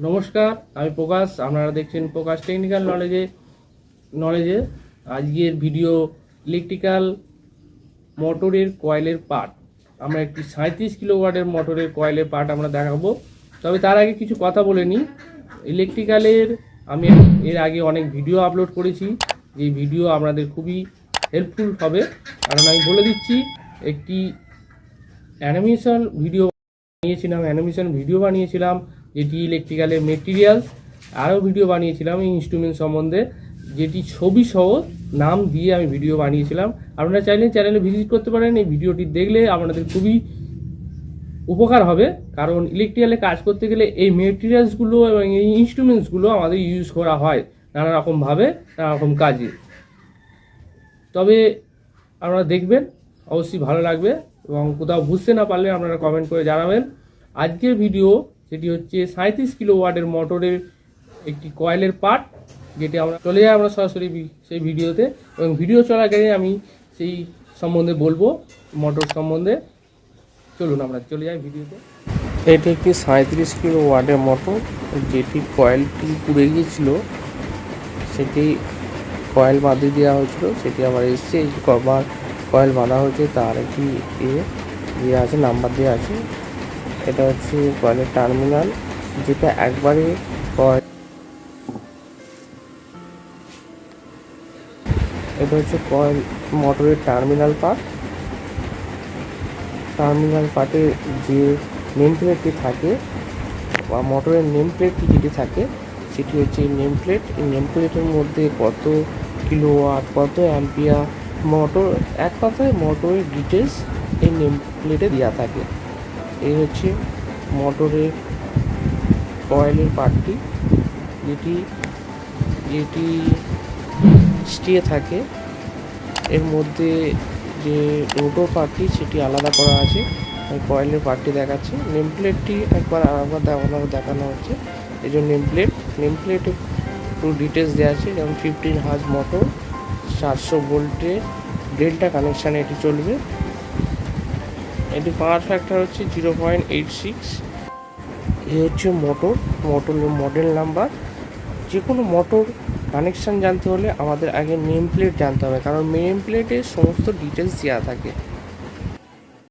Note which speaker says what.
Speaker 1: নমস্কার, আমি প্রকাশ। আপনারা দেখছেন প্রকাশ টেকনিক্যাল নলেজে আজকের ভিডিও ইলেকট্রিক্যাল মোটরের কয়েলের পার্ট। আমরা একটি 37 কিলোওয়াটের মোটরের কয়েলের পার্ট আমরা দেখাবো। তবে তার আগে কিছু কথা বলে নিই। ইলেকট্রিক্যালের আমি এর আগে অনেক ভিডিও আপলোড করেছি, যে ভিডিও আপনাদের খুবই হেল্পফুল হবে। কারণ আমি বলে দিচ্ছি, একটি অ্যানিমেশন ভিডিও বানিয়েছিলাম যেটি ইলেকট্রিক্যালের মেটেরিয়ালস, আরও ভিডিও বানিয়েছিলাম এই ইনস্ট্রুমেন্ট সম্বন্ধে, যেটি ছবি সহ নাম দিয়ে আমি ভিডিও বানিয়েছিলাম। আপনারা চাইলে চ্যানেলে ভিজিট করতে পারেন। এই ভিডিওটি দেখলে আপনাদের খুবই উপকার হবে, কারণ ইলেকট্রিক্যালে কাজ করতে গেলে এই মেটেরিয়ালসগুলো এবং এই ইনস্ট্রুমেন্টসগুলো আমাদের ইউজ করা হয় নানা রকমভাবে, নানা রকম কাজে। তবে আপনারা দেখবেন, অবশ্যই ভালো লাগবে, এবং কোথাও বুঝতে না পারলে আপনারা কমেন্ট করে জানাবেন। আজকের ভিডিও যেটি হচ্ছে 37 কিলোওয়াটের মোটরের একটি কয়েলের পার্ট, যেটি আমরা চলে যাই আমরা সরাসরি সেই ভিডিওতে, এবং ভিডিও চলাকালীন আমি সেই সম্বন্ধে বলবো, মোটর সম্বন্ধে। চলুন আমরা চলে যাই ভিডিওতে। এটি একটি 37 কিলোওয়াটের মোটর, যেটি কয়েলটি পুড়ে গিয়েছিল, সেটি কয়েল বাঁধিয়ে দেওয়া হয়েছিল, সেটি আবার এসছে। কভার কয়েল বাঁধা হয়েছে, তার একটি দিয়ে আছে, নাম্বার দেওয়া আছে। এটা হচ্ছে কয়েলের টার্মিনাল, যেটা একবারে এটা হচ্ছে কয়েল মোটরের টার্মিনাল পার্টে যে নেম প্লেটটি থাকে, বা মোটরের নেম প্লেটটি যেটি থাকে, সেটি হচ্ছে নেম প্লেট। এই নেম প্লেটের মধ্যে কত কিলোওয়াট, কত অ্যাম্পিয়ার মোটর, এক কথায় মোটরের ডিটেলস এই নেম প্লেটে দেওয়া থাকে। এই হচ্ছে মোটরের কয়েলের পার্টটি, যেটি স্টে থাকে। এর মধ্যে যে রোটর পার্টটি, সেটি আলাদা করা আছে। কয়েলের পার্টটি দেখাচ্ছে, নেম প্লেটটি একবার দেখানো হচ্ছে। এই যে নেম প্লেটে একটু ডিটেলস দেওয়া আছে, যেমন 15 হার্জ মোটর, 400 ভোল্টের ডেল্টা কানেকশানে এটি চলবে। এটি পাওয়ার ফ্যাক্টর হচ্ছে 0.86। এই হচ্ছে মোটরের মডেল নাম্বার। যে কোনো মোটর কানেকশান জানতে হলে আমাদের আগে নেম প্লেট জানতে হবে, কারণ নেম প্লেটে সমস্ত ডিটেলস দেওয়া থাকে।